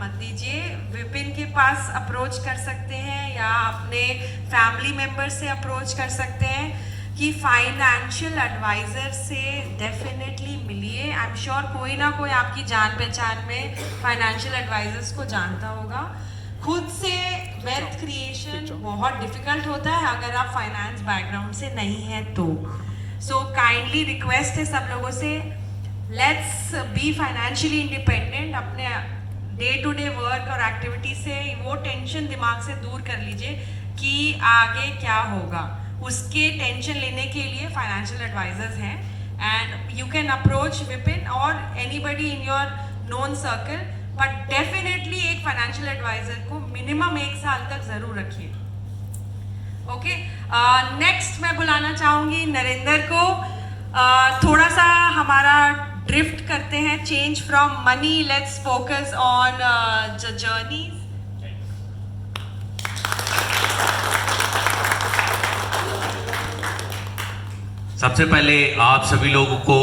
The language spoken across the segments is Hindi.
मत दीजिए, विपिन के पास अप्रोच कर सकते हैं या अपने फैमिली मेम्बर से अप्रोच कर सकते हैं कि फाइनेंशियल एडवाइज़र से डेफिनेटली मिलिए। आई एम श्योर कोई ना कोई आपकी जान पहचान में फाइनेंशियल एडवाइजर्स को जानता होगा। खुद से वेल्थ क्रिएशन बहुत डिफिकल्ट होता है अगर आप फाइनेंस बैकग्राउंड से नहीं हैं तो। सो काइंडली रिक्वेस्ट है सब लोगों से, लेट्स बी फाइनेंशियली इंडिपेंडेंट। अपने डे टू डे वर्क और एक्टिविटी से वो टेंशन दिमाग से दूर कर लीजिए कि आगे क्या होगा। उसके टेंशन लेने के लिए फाइनेंशियल एडवाइजर्स हैं and you can approach Vipin और anybody in your known circle, but definitely एक फाइनेंशियल एडवाइजर को मिनिमम 1 साल तक जरूर रखिए। ओके, नेक्स्ट मैं बुलाना चाहूंगी नरेंद्र को। थोड़ा सा हमारा ड्रिफ्ट करते हैं, change from money, let's focus on journey. सबसे पहले आप सभी लोगों को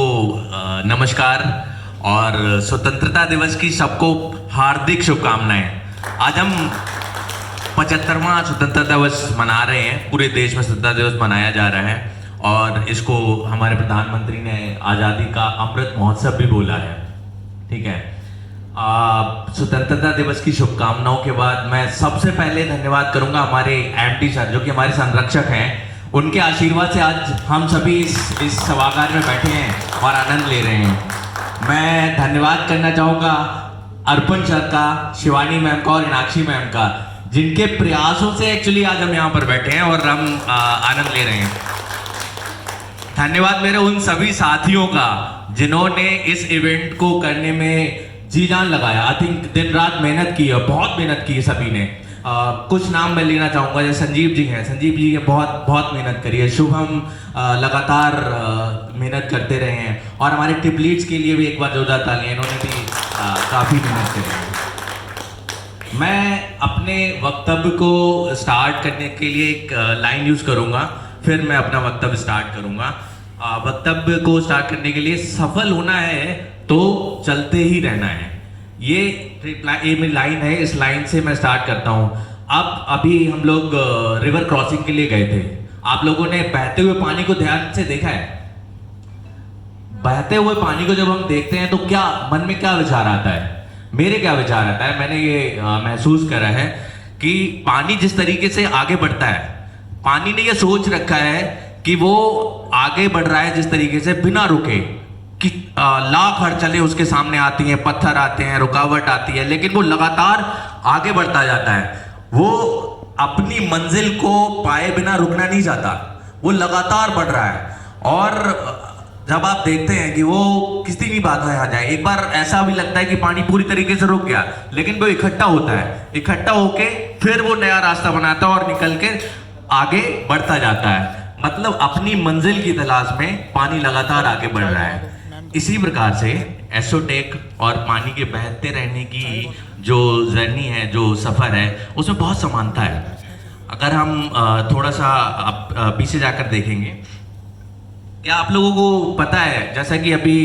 नमस्कार और स्वतंत्रता दिवस की सबको हार्दिक शुभकामनाएं। आज हम 75वां स्वतंत्रता दिवस मना रहे हैं। पूरे देश में स्वतंत्रता दिवस मनाया जा रहा है और इसको हमारे प्रधानमंत्री ने आज़ादी का अमृत महोत्सव भी बोला है। ठीक है, स्वतंत्रता दिवस की शुभकामनाओं के बाद मैं सबसे पहले धन्यवाद करूंगा हमारे एमटी सर जो कि हमारे संरक्षक हैं। उनके आशीर्वाद से आज हम सभी इस सभागार में बैठे हैं और आनंद ले रहे हैं। मैं धन्यवाद करना चाहूँगा अर्पण सर का, शिवानी मैम का और मीनाक्षी मैम का, जिनके प्रयासों से एक्चुअली आज हम यहाँ पर बैठे हैं और हम आनंद ले रहे हैं। धन्यवाद मेरे उन सभी साथियों का जिन्होंने इस इवेंट को करने में जी जान लगाया। आई थिंक दिन रात मेहनत की है, बहुत मेहनत की है सभी ने। कुछ नाम मैं लेना चाहूँगा, जैसे संजीव जी हैं, संजीव जी ने बहुत मेहनत करी है। शुभम लगातार मेहनत करते रहे हैं और हमारे टिप लीड्स के लिए भी एक बार जोरदार तालियां, इन्होंने भी काफ़ी मेहनत करी है। मैं अपने वक्तव्य को स्टार्ट करने के लिए एक लाइन यूज़ करूँगा, फिर मैं अपना वक्तव्य स्टार्ट करूँगा। वक्तव्य को स्टार्ट करने के लिए, सफल होना है तो चलते ही रहना है, ये मेरी लाइन है। इस लाइन से मैं स्टार्ट करता हूँ। अभी हम लोग रिवर क्रॉसिंग के लिए गए थे। आप लोगों ने बहते हुए पानी को ध्यान से देखा है? बहते हुए पानी को जब हम देखते हैं तो क्या मन में क्या विचार आता है? मेरे क्या विचार आता है, मैंने ये महसूस करा है कि पानी जिस तरीके से आगे बढ़ता है, पानी ने ये सोच रखा है कि वो आगे बढ़ रहा है जिस तरीके से, बिना रुके कि लाख अड़चनें उसके सामने आती हैं, पत्थर आते हैं, रुकावट आती है, लेकिन वो लगातार आगे बढ़ता जाता है। वो अपनी मंजिल को पाए बिना रुकना नहीं चाहता, वो लगातार बढ़ रहा है। और जब आप देखते हैं कि वो किसी भी बाधा आ जाए, एक बार ऐसा भी लगता है कि पानी पूरी तरीके से रुक गया, लेकिन वो इकट्ठा होता है, इकट्ठा होके फिर वो नया रास्ता बनाता है और निकल के आगे बढ़ता जाता है। मतलब अपनी मंजिल की तलाश में पानी लगातार आगे बढ़ रहा है। इसी प्रकार से एसोटेक और पानी के बहते रहने की जो जर्नी है, जो सफ़र है, उसमें बहुत समानता है। अगर हम थोड़ा सा पीछे जाकर देखेंगे, क्या आप लोगों को पता है, जैसा कि अभी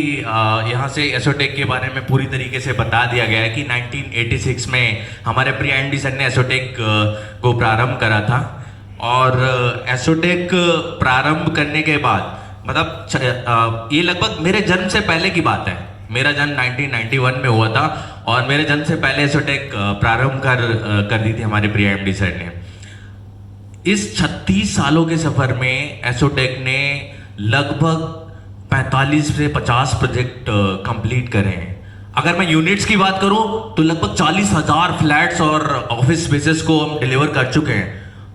यहाँ से एसोटेक के बारे में पूरी तरीके से बता दिया गया है कि 1986 में हमारे प्रिय एमडी सर ने एसोटेक को प्रारंभ करा था। और एसोटेक प्रारंभ करने के बाद, मतलब ये लगभग मेरे जन्म से पहले की बात है। मेरा जन्म 1991 में हुआ था और मेरे जन्म से पहले एसोटेक प्रारंभ कर दी थी हमारे प्रिय एमडी सर ने। इस 36 सालों के सफर में एसोटेक ने लगभग 45 से 50 प्रोजेक्ट कंप्लीट करे हैं। अगर मैं यूनिट्स की बात करूं तो लगभग 40,000 फ्लैट्स और ऑफिस स्पेसेस को हम डिलीवर कर चुके हैं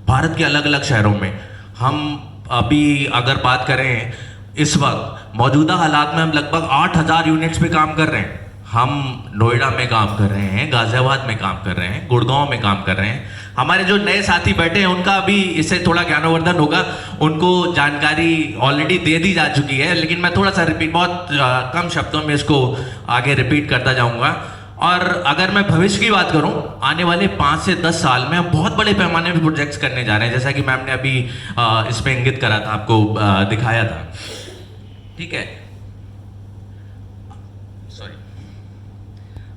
भारत के अलग अलग शहरों में। हम अभी अगर बात करें, इस वक्त मौजूदा हालात में हम लगभग 8,000 यूनिट्स पे काम कर रहे हैं। हम नोएडा में काम कर रहे हैं, गाजियाबाद में काम कर रहे हैं, गुड़गांव में काम कर रहे हैं। हमारे जो नए साथी बैठे हैं उनका भी इससे थोड़ा ज्ञानवर्धन होगा, उनको जानकारी ऑलरेडी दे दी जा चुकी है, लेकिन मैं थोड़ा सा रिपीट, बहुत कम शब्दों में इसको आगे रिपीट करता जाऊंगा। और अगर मैं भविष्य की बात करूं, आने वाले 5 से 10 साल में हम बहुत बड़े पैमाने पर प्रोजेक्ट्स करने जा रहे हैं, जैसा कि मैम ने अभी इसमें इंगित करा था, आपको दिखाया था। ठीक है, सॉरी।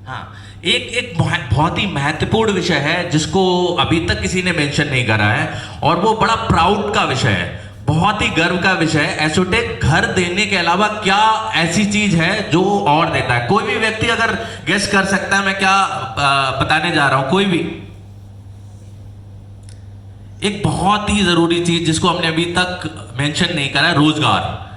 हाँ, एक एक बहुत ही महत्वपूर्ण विषय है जिसको अभी तक किसी ने मेंशन नहीं करा है, और वो बड़ा प्राउड का विषय है, बहुत ही गर्व का विषय है। एसोटेक घर देने के अलावा क्या ऐसी चीज है जो और देता है? कोई भी व्यक्ति अगर गेस कर सकता है मैं क्या बताने जा रहा हूं? कोई भी? एक बहुत ही जरूरी चीज जिसको हमने अभी तक मेंशन नहीं करा, रोजगार।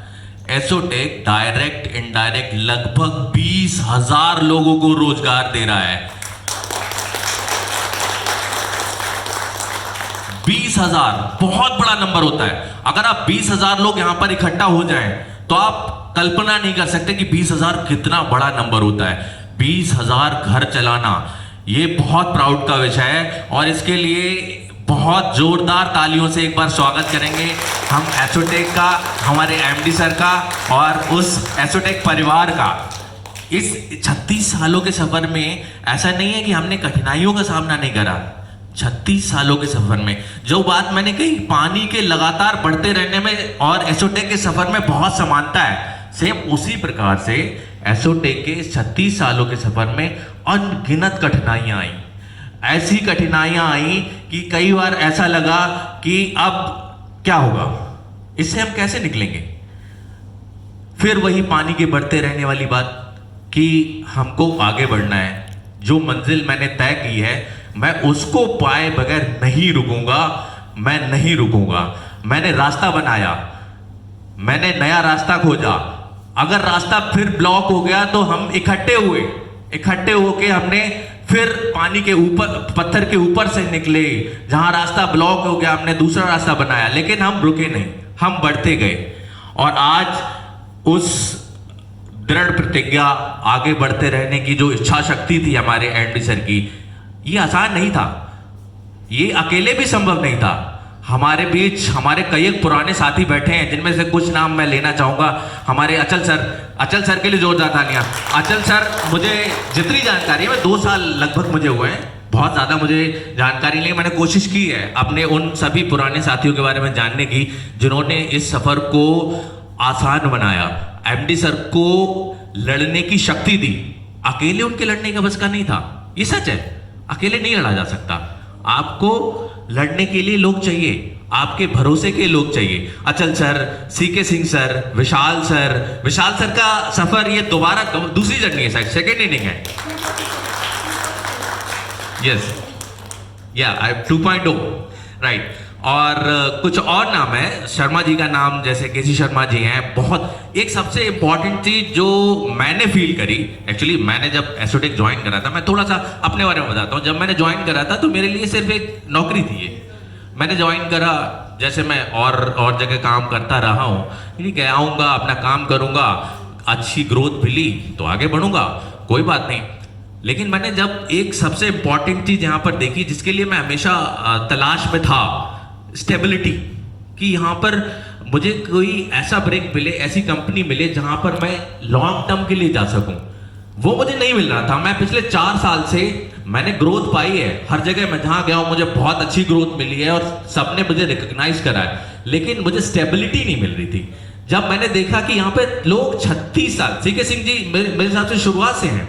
एसोटेक डायरेक्ट इनडायरेक्ट लगभग 20,000 लोगों को रोजगार दे रहा है। 20,000 बहुत बड़ा नंबर होता है। अगर आप 20,000 लोग यहां पर इकट्ठा हो जाएं तो आप कल्पना नहीं कर सकते कि 20,000 कितना बड़ा नंबर होता है। 20,000 घर चलाना ये बहुत प्राउड का विषय है, और इसके लिए बहुत जोरदार तालियों से एक बार स्वागत करेंगे हम एसोटेक का, हमारे एमडी सर का और उस एसोटेक परिवार का। इस 36 सालों के सफर में ऐसा नहीं है कि हमने कठिनाइयों का सामना नहीं करा। 36 सालों के सफर में जो बात मैंने कही, पानी के लगातार बढ़ते रहने में और एसोटेक के सफर में बहुत समानता है। सेम उसी प्रकार से एसोटेक के 36 सालों के सफर में अनगिनत कठिनाइयां आई। ऐसी कठिनाइयां आई कि कई बार ऐसा लगा कि अब क्या होगा, इससे हम कैसे निकलेंगे। फिर वही पानी के बढ़ते रहने वाली बात कि हमको आगे बढ़ना है, जो मंजिल मैंने तय की है मैं उसको पाए बगैर नहीं रुकूंगा, मैं नहीं रुकूंगा। मैंने रास्ता बनाया, मैंने नया रास्ता खोजा। अगर रास्ता फिर ब्लॉक हो गया तो हम इकट्ठे होके हमने फिर पानी के ऊपर, पत्थर के ऊपर से निकले। जहां रास्ता ब्लॉक हो गया हमने दूसरा रास्ता बनाया, लेकिन हम रुके नहीं, हम बढ़ते गए। और आज उस दृढ़ प्रतिज्ञा, आगे बढ़ते रहने की जो इच्छा शक्ति थी हमारे एमडी सर की, ये आसान नहीं था, ये अकेले भी संभव नहीं था। हमारे बीच हमारे कई पुराने साथी बैठे हैं, जिनमें से कुछ नाम मैं लेना चाहूंगा। हमारे अचल सर के लिए जोरदार तालियां। अचल सर, मुझे जितनी जानकारी है, 2 साल लगभग मुझे हुए हैं, बहुत ज्यादा मुझे जानकारी नहीं, मैंने कोशिश की है अपने उन सभी पुराने साथियों के बारे में जानने की जिन्होंने इस सफर को आसान बनाया, एमडी सर को लड़ने की शक्ति दी। अकेले उनके लड़ने का बस का नहीं था, ये सच है, अकेले नहीं लड़ा जा सकता। आपको लड़ने के लिए लोग चाहिए, आपके भरोसे के लोग चाहिए। अचल सर, सीके सिंह सर, विशाल सर का सफर ये दोबारा दूसरी जर्नी है, शायद सेकेंड इनिंग है। यस, या 2.0 राइट। और कुछ और नाम है, शर्मा जी का नाम, जैसे केसी शर्मा जी हैं। बहुत एक सबसे इंपॉर्टेंट चीज जो मैंने फील करी, एक्चुअली मैंने जब एसोटेक ज्वाइन करा था, मैं थोड़ा सा अपने बारे में बताता हूँ। जब मैंने ज्वाइन करा था तो मेरे लिए सिर्फ एक नौकरी थी ये। मैंने ज्वाइन करा, जैसे मैं और जगह काम करता रहा हूँ, ठीक है, आऊँगा अपना काम करूँगा, अच्छी ग्रोथ मिली तो आगे बढ़ूंगा, कोई बात नहीं। लेकिन मैंने जब एक सबसे इंपॉर्टेंट चीज यहाँ पर देखी, जिसके लिए मैं हमेशा तलाश में था, स्टेबिलिटी, कि यहाँ पर मुझे कोई ऐसा ब्रेक मिले, ऐसी कंपनी मिले जहां पर मैं लॉन्ग टर्म के लिए जा सकूं। वो मुझे नहीं मिल रहा था। मैं पिछले 4 साल से मैंने ग्रोथ पाई है, हर जगह मैं जहां गया हूं मुझे बहुत अच्छी ग्रोथ मिली है और सबने मुझे रिकॉग्नाइज करा है, लेकिन मुझे स्टेबिलिटी नहीं मिल रही थी। जब मैंने देखा कि यहाँ पे लोग 36 साल, सीके सिंह जी मेरे हिसाब से शुरुआत से हैं,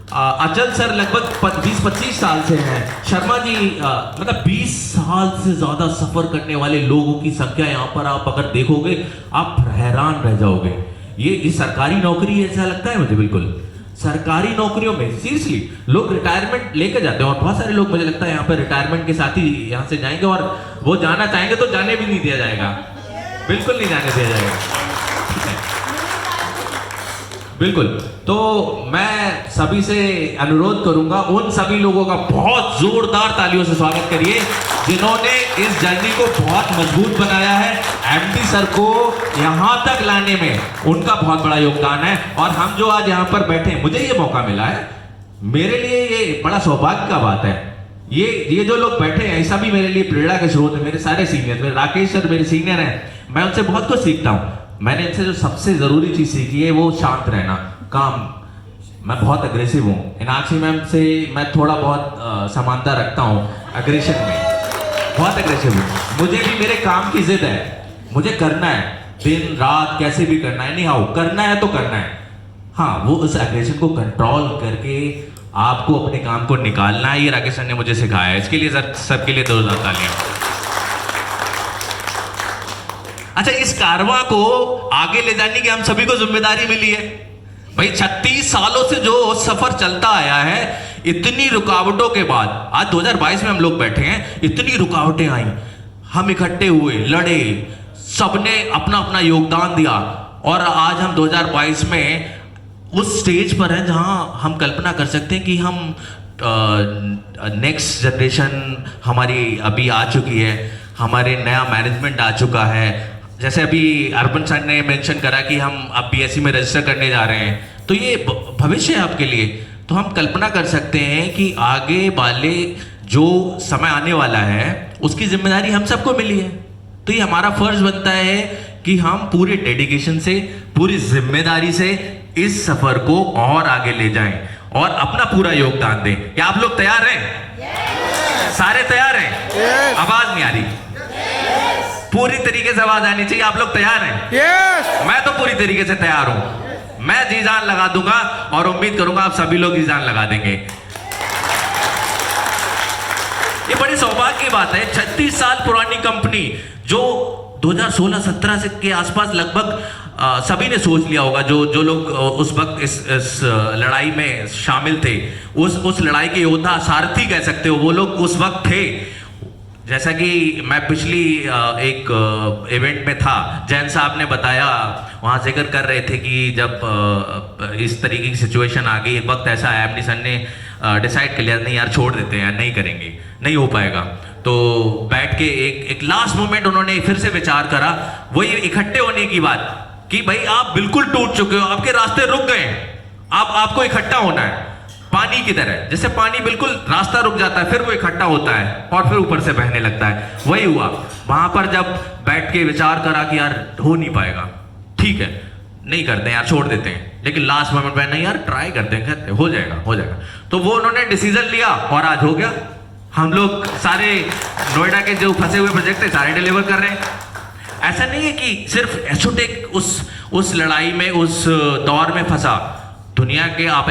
अचल सर लगभग 20-25 साल से हैं, शर्मा जी मतलब 20 साल से ज्यादा सफर करने वाले लोगों की संख्या यहाँ पर आप अगर देखोगे आप हैरान रह जाओगे। ये सरकारी नौकरी ऐसा लगता है मुझे, बिल्कुल सरकारी नौकरियों में सीरियसली लोग रिटायरमेंट लेकर जाते हैं, और बहुत सारे लोग मुझे लगता है यहाँ पर रिटायरमेंट के साथ ही यहाँ से जाएंगे, और वो जाना चाहेंगे तो जाने भी नहीं दिया जाएगा, बिल्कुल नहीं जाने दिया जाएगा। बिल्कुल। तो मैं सभी से अनुरोध करूंगा, उन सभी लोगों का बहुत जोरदार तालियों से स्वागत करिए जिन्होंने इस जर्नी को बहुत मजबूत बनाया है। एमडी सर को यहां तक लाने में उनका बहुत बड़ा योगदान है, और हम जो आज यहां पर बैठे हैं, मुझे ये मौका मिला है, मेरे लिए ये बड़ा सौभाग्य का बात है। ये जो लोग बैठे हैं, ऐसा भी मेरे लिए प्रेरणा के स्रोत है। मेरे सारे सीनियर, मेरे राकेश सर मेरे सीनियर हैं, मैं उनसे बहुत कुछ सीखता हूँ। मैंने इनसे जो सबसे जरूरी चीज सीखी है वो शांत रहना, काम। मैं बहुत अग्रेसिव हूँ, मीनाक्षी मैम से मैं थोड़ा बहुत समानता रखता हूँ अग्रेशन में, बहुत अग्रेसिव हूँ। मुझे भी मेरे काम की जिद है, मुझे करना है, दिन रात कैसे भी करना है, नहीं हाँ करना है तो करना है। हाँ, वो उस एग्रेशन को कंट्रोल करके आपको अपने काम को निकालना है, ये राकेश सर ने मुझे सिखाया है। इसके लिए सबके लिए 2 तालियां। अच्छा, इस कारवां को आगे ले जाने की हम सभी को जिम्मेदारी मिली है भाई। 36 सालों से जो सफर चलता आया है, इतनी रुकावटों के बाद आज 2022 में हम लोग बैठे हैं, इतनी रुकावटें आई, हम इकट्ठे हुए, लड़े, सबने अपना अपना योगदान दिया और आज हम 2022 में उस स्टेज पर हैं जहां हम कल्पना कर सकते हैं कि हम नेक्स्ट जनरेशन हमारी अभी आ चुकी है, हमारे नया मैनेजमेंट आ चुका है। जैसे अभी अर्पण सर ने मेंशन करा कि हम अब बीएससी में रजिस्टर करने जा रहे हैं, तो ये भविष्य है आपके लिए। तो हम कल्पना कर सकते हैं कि आगे वाले जो समय आने वाला है उसकी जिम्मेदारी हम सबको मिली है। तो ये हमारा फर्ज बनता है कि हम पूरे डेडिकेशन से, पूरी जिम्मेदारी से इस सफर को और आगे ले जाएं और अपना पूरा योगदान दें। क्या आप लोग तैयार हैं? सारे तैयार हैं? आवाज नहीं आ रही। पूरी तरीके से आवाज आनी चाहिए। आप लोग तैयार हैं? मैं तो पूरी तरीके से तैयार हूं। मैं जी जान लगा दूंगा और उम्मीद करूंगा आप सभी लोग जी जान लगा देंगे। ये बड़ी सौभाग्य की बात है। 36 साल पुरानी कंपनी जो 2016-17 से के आसपास लगभग सभी ने सोच लिया होगा, जो लोग उस वक्त इस लड़ाई में शामिल थे, उस लड़ाई के योद्धा, सारथी कह सकते हो, वो लोग उस वक्त थे। जैसा कि मैं पिछली एक इवेंट में था, जैन साहब ने बताया, वहाँ जिक्र कर रहे थे कि जब इस तरीके की सिचुएशन आ गई, एक वक्त ऐसा आया, एमडी सर ने डिसाइड कर लिया नहीं यार छोड़ देते हैं, नहीं करेंगे, नहीं हो पाएगा। तो बैठ के एक लास्ट मोमेंट उन्होंने फिर से विचार करा, वही इकट्ठे होने की बात कि भाई आप बिल्कुल टूट चुके हो, आपके रास्ते रुक गए, आपको इकट्ठा होना है पानी की तरह। जैसे पानी बिल्कुल रास्ता रुक जाता है, फिर वो इकट्ठा होता है और फिर ऊपर से बहने लगता है, वही हुआ। वहां पर जब बैठ के विचार करा कि यार हो नहीं पाएगा, ठीक है नहीं करते यार, छोड़ देते हैं, लेकिन लास्ट मोमेंट में नहीं यार ट्राई करते हैं, हो जाएगा। तो वो उन्होंने डिसीजन लिया और आज हो गया। हम लोग सारे नोएडा के जो फंसे हुए प्रोजेक्ट है सारे डिलीवर कर रहे हैं। ऐसा नहीं है कि सिर्फ एसोटेक उस लड़ाई में, उस दौर में फंसा। दुनिया के आप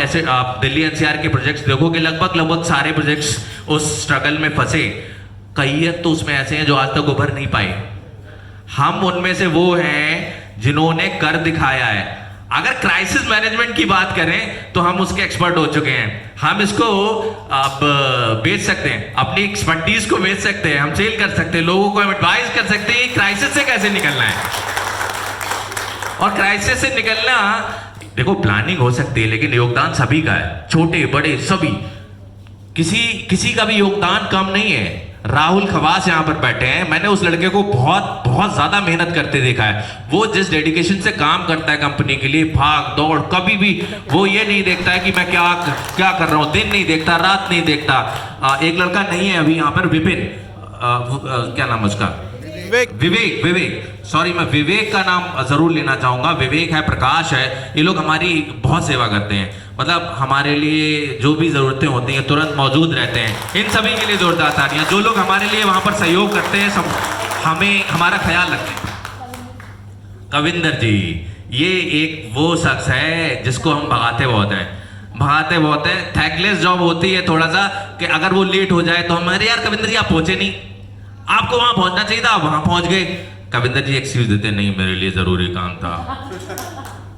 दिल्ली एनसीआर के प्रोजेक्ट्स देखोगे, लगभग सारे प्रोजेक्ट्स उस स्ट्रगल में फंसे। कई तो उसमें ऐसे हैं जो आज तक उभर नहीं पाए। हम उनमें से वो हैं जिन्होंने कर दिखाया है। अगर क्राइसिस मैनेजमेंट की बात करें तो हम उसके एक्सपर्ट हो चुके हैं। हम इसको अब बेच सकते हैं, अपनी एक्सपर्टीज को बेच सकते हैं, हम सेल कर सकते हैं, लोगों को एडवाइस कर सकते हैं क्राइसिस से कैसे निकलना है। और क्राइसिस से निकलना, देखो प्लानिंग हो सकती है लेकिन योगदान सभी का है, छोटे बड़े सभी, किसी का भी योगदान कम नहीं है। राहुल खवास यहाँ पर बैठे हैं, मैंने उस लड़के को बहुत ज्यादा मेहनत करते देखा है। वो जिस डेडिकेशन से काम करता है कंपनी के लिए, भाग दौड़, कभी भी वो ये नहीं देखता है कि मैं क्या कर रहा हूँ, दिन नहीं देखता, रात नहीं देखता। एक लड़का नहीं है अभी यहाँ पर, विपिन, क्या नाम उसका, विवेक, सॉरी मैं विवेक का नाम जरूर लेना चाहूंगा। विवेक है, प्रकाश है, ये लोग हमारी बहुत सेवा करते हैं। मतलब हमारे लिए जो भी जरूरतें होती हैं तुरंत मौजूद रहते हैं। इन सभी के लिए जोरदार तालियां। जो लोग हमारे लिए वहां पर सहयोग करते हैं, सब हमारा ख्याल रखते हैं। कविंदर जी, ये एक वो शख्स है जिसको हम भगाते बहुत हैं। थैंकलेस जॉब होती है थोड़ा सा कि अगर वो लेट हो जाए तो हम, अरे यार कविंदर जी आप पहुंचे नहीं, आपको वहां पहुंचना चाहिए था, आप वहां पहुंच गए। कविंदर जी एक्सक्यूज देते, नहीं मेरे लिए जरूरी काम था,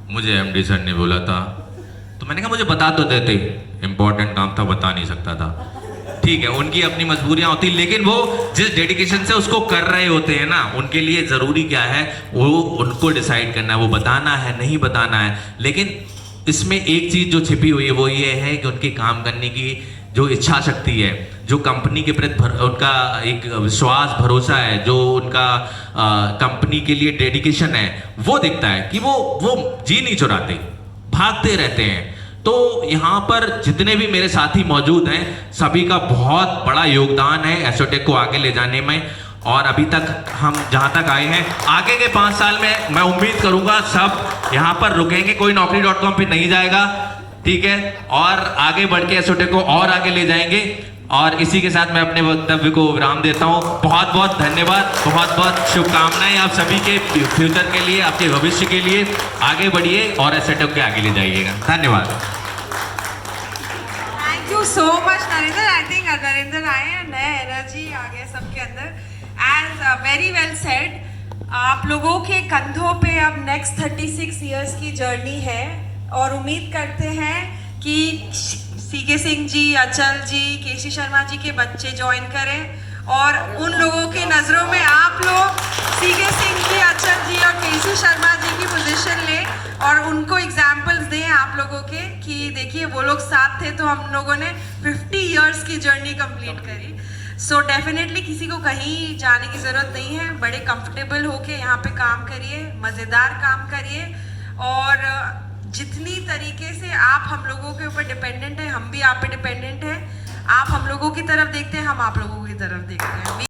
मुझे एमडी सर ने बोला था। तो मैंने कहा मुझे बता तो देते, इंपॉर्टेंट काम था, बता नहीं सकता था। ठीक है, उनकी अपनी मजबूरियां होती, लेकिन वो जिस डेडिकेशन से उसको कर रहे होते हैं ना, उनके लिए जरूरी क्या है वो उनको डिसाइड करना है, वो बताना है नहीं बताना है। लेकिन इसमें एक चीज जो छिपी हुई है वो ये है कि उनकी काम करने की जो इच्छा शक्ति है, जो कंपनी के प्रति उनका एक विश्वास भरोसा है, जो उनका कंपनी के लिए डेडिकेशन है, वो दिखता है कि वो जी नहीं चुराते, भागते रहते हैं। तो यहाँ पर जितने भी मेरे साथी मौजूद हैं, सभी का बहुत बड़ा योगदान है एसोटेक को आगे ले जाने में। और अभी तक हम जहाँ तक आए हैं, आगे के 5 साल में मैं उम्मीद करूंगा सब यहाँ पर रुकेंगे, कोई naukri.com पे नहीं जाएगा, ठीक है, और आगे बढ़ के एसोटेक को और आगे ले जाएंगे। और इसी के साथ मैं अपने वक्तव्य को विराम देता हूँ। बहुत बहुत धन्यवाद, बहुत बहुत शुभकामनाएं आप सभी के फ्यूचर के लिए, आपके भविष्य के लिए। आगे बढ़िए और एसोटेक के आगे ले जाइएगा। धन्यवाद। so much, Narendra. I think Narendra आए हैं, नया एनर्जी आ गया सबके अंदर. As very well said, आप लोगों के कंधों पे अब नेक्स्ट 36 इयर्स की जर्नी है और उम्मीद करते हैं कि सीके सिंह जी, अचल जी, केसी शर्मा जी के बच्चे ज्वाइन करें और उन लोगों की नज़रों में आप लोग सीके सिंह जी, अचल जी और केसी शर्मा जी की पोजीशन लें और उनको एग्जाम्पल्स दें आप लोगों के कि देखिए वो लोग साथ थे तो हम लोगों ने 50 इयर्स की जर्नी कंप्लीट करी. सो डेफिनेटली किसी को कहीं जाने की ज़रूरत नहीं है. बड़े कंफर्टेबल होके यहाँ पे काम करिए, मज़ेदार काम करिए और जितनी तरीके से आप हम लोगों के ऊपर डिपेंडेंट हैं, हम भी आप पे डिपेंडेंट हैं. आप हम लोगों की तरफ देखते हैं, हम आप लोगों की तरफ देखते हैं.